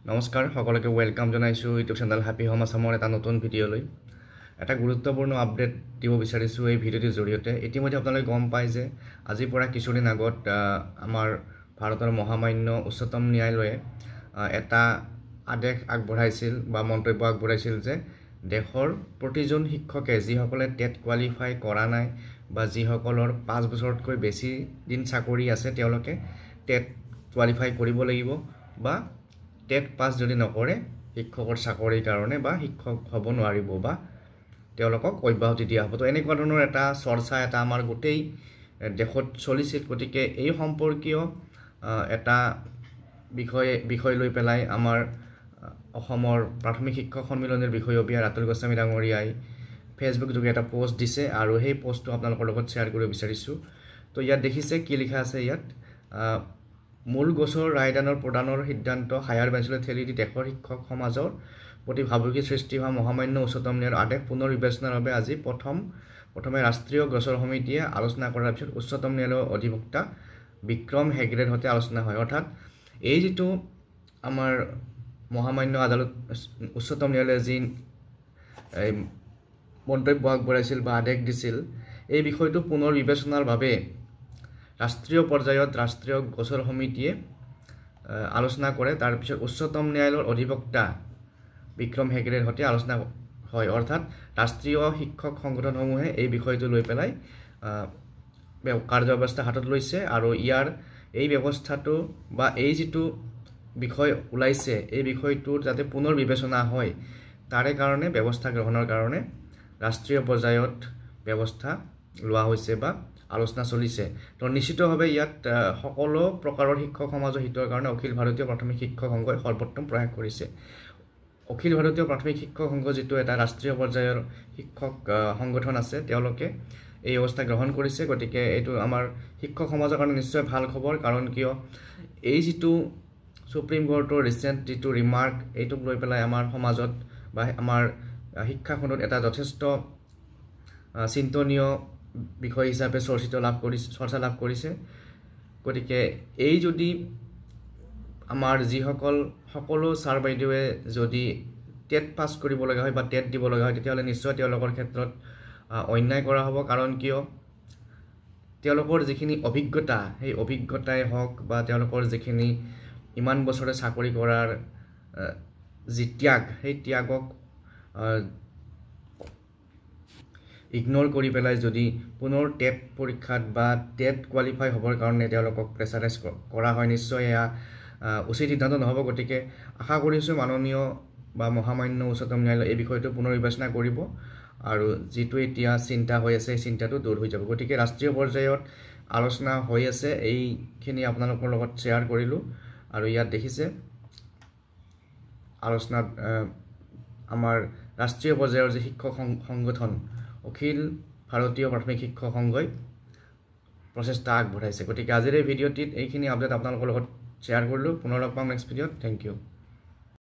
নমস্কাৰ সকলোকে ওয়েলকাম জনাইছো ইউটিউব চেনেল হ্যাপি হোম আসামৰ এটা নতুন ভিডিও লৈ এটা গুৰুত্বপূৰ্ণ আপডেট দিব বিচাৰিছো এই ভিডিওটিৰ জৰিয়তে ইতিমধ্যে আপোনালোকে গম পায় যে আজিৰ পৰা কিছুদিন আগত আমাৰ ভাৰতৰ মহামান্য উচ্চতম ন্যায়ালয়ে এটা আদেশ আগবঢ়াইছিল বা মন্তব্য আগবঢ়াইছিল যে দেশৰ প্ৰতিজন শিক্ষকে যিসকলে টেট কোৱালিফাই কৰা নাই বা যিসকলৰ 5 বছৰতকৈ বেছি দিন চাকৰি আছে তেওঁলোকে টেট কোৱালিফাই কৰিব লাগিব বা টেট পাছ যদি নকৰে শিক্ষকৰ চাকৰিৰ কাৰণে বা শিক্ষক হ'ব নোৱাৰিব বা তেওঁলোকক অব্যাহতি দিয়া হ'ব তো এনেকুৱা ধৰণৰ এটা চৰ্চা এটা আমাৰ গোটেই দেশত চলিছিল গতিকে এই সম্পৰ্কীয় এটা বিষয় লৈ পেলাই আমাৰ অসমৰ প্ৰাথমিক শিক্ষক সন্মিলনৰ বিষয়ববীয়া ৰাতুল গোস্বামী ডাঙৰীয়াই ফেচবুক যোগে এটা পোষ্ট দিছে আৰু সেই পোষ্টটো আপোনালোকৰ লগত শ্বেয়াৰ কৰিব বিচাৰিছো তো ইয়াত দেখিছে কি লিখা আছে ইয়াত মূল গোচৰ ৰায়দানৰ প্ৰদানৰ সিদ্ধান্ত হায়াৰ বেঞ্চলৈ ঠেলি দি দেশৰ শিক্ষক সমাজৰ প্ৰতি ভাবুকি সৃষ্টি হোৱা মহামান্য উচ্চতম ন্যায়ালয়ৰ আদেশ পুনৰ বিবেচনাৰ বাবে আজি প্ৰথমে ৰাষ্ট্ৰীয় গোচৰ সমিতিয়ে আলোচনা কৰাৰ পিছত উচ্চতম ন্যায়ালয়ৰ অধিবক্তা বিক্ৰম হেগড়েৰ সৈতে আলোচনা হয় অৰ্থাৎ এই যেটো আমাৰ মহামান্য আদালত উচ্চতম ন্যায়ালয়ে যি মন্তব্য আগবঢ়াইছিল বা আদেশ দিছিল এই বিষয়টো পুনৰ বিবেচনাৰ বাবে ৰাষ্ট্ৰীয় পৰ্যায়ত ৰাষ্ট্ৰীয় গোচৰ সমিতিয়ে আলোচনা কৰে তাৰ পিছত উচ্চতম ন্যায়ালয়ৰ অধিবক্তা বিক্ৰম হেগড়েৰ সৈতে আলোচনা হয় অৰ্থাৎ ৰাষ্ট্ৰীয় শিক্ষক সংগঠনসমূহে এই বিষয়টো লৈ পেলাই কাৰ্যব্যৱস্থা হাতত লৈছে আৰু ইয়াৰ এই ব্যৱস্থাটো বা এই যেটো বিষয় ওলাইছে এই বিষয়টোৰ যাতে পুনৰ বিবেচনা হয় তাৰে কাৰণে ব্যৱস্থা গ্ৰহণৰ কাৰণে ৰাষ্ট্ৰীয় পৰ্যায়ত ব্যৱস্থা লোৱা হৈছে বা আলোচনা চলিছে তো নিশ্চিতভাৱে ইয়াত সকলো প্ৰকাৰৰ শিক্ষক সমাজৰ হিতৰ কাৰণে অখিল ভাৰতীয় প্ৰাথমিক শিক্ষক সংঘই সৰ্বোত্তম প্ৰয়াস কৰিছে অখিল ভাৰতীয় প্ৰাথমিক শিক্ষক সংঘ যেটো এটা ৰাষ্ট্ৰীয় পৰ্যায়ৰ শিক্ষক সংগঠন আছে তেওঁলোকে এই অৱস্থা গ্ৰহণ কৰিছে গতিকে এইটো আমাৰ শিক্ষক সমাজৰ কাৰণে নিশ্চয় ভাল খবৰ কাৰণ কিয় এই যেটো সুপ্ৰিম কোৰ্টৰ ৰিসেন্ট যেটো ৰিমাৰ্ক এইটোক লৈ পেলাই আমাৰ সমাজত বা আমাৰ শিক্ষাখণ্ডত এটা যথেষ্ট চিন্তনীয় বিষয় হিচাপে চৰ্চা লাভ কৰিছে গতিকে এই যদি আমাৰ যিসকল সকলো ছাৰ বাইদেৱে যদি টেট পাছ কৰিব লগা হয় বা টেট দিব লগা হয় তেতিয়াহলে নিশ্চয় তেওঁলোকৰ ক্ষেত্ৰত অন্যায় কৰা হ'ব কাৰণ কিয় তেওঁলোকৰ যিখিনি অভিজ্ঞতা সেই অভিজ্ঞতাই হওক বা তেওঁলোকৰ যিখিনি ইমান বছৰে চাকৰি কৰাৰ যি ত্যাগ সেই ত্যাগক ইগনোৰ কৰি পেলাই যদি পুনৰ টেট পৰীক্ষাত বা টেট কোৱালিফাই হ'বৰ কাৰণে তেওঁলোকক প্ৰেছাৰাইজ কৰা হয় নিশ্চয় এয়া উচিত সিদ্ধান্ত নহ'ব গতিকে আশা কৰিছো মাননীয় বা মহামান্য উচ্চতম ন্যায়ালয়ে এই বিষয়টো পুনৰ বিবেচনা কৰিব আৰু যেটো এতিয়া চিন্তা হৈ আছে চিন্তাটো দূৰ হৈ যাব গতিকে ৰাষ্ট্ৰীয় পৰ্যায়ত আলোচনা হৈ আছে এইখিনি আপোনালোকৰ লগত শ্বেয়াৰ কৰিলো আৰু ইয়াত দেখিছে আলোচনাত আমাৰ ৰাষ্ট্ৰীয় পৰ্যায়ৰ যে শিক্ষক সংগঠন অখিল ভাৰতীয় প্ৰাথমিক শিক্ষক সংঘই প্ৰচেষ্টা আগবঢ়াইছে গতিকে আজিৰ এই ভিডিওটিত এইখিনি আপডেট আপোনালোকৰ লগত শ্বেয়াৰ কৰিলো পুনৰ লগ পাম নেক্সট ভিডিওত থ্যাংক ইউ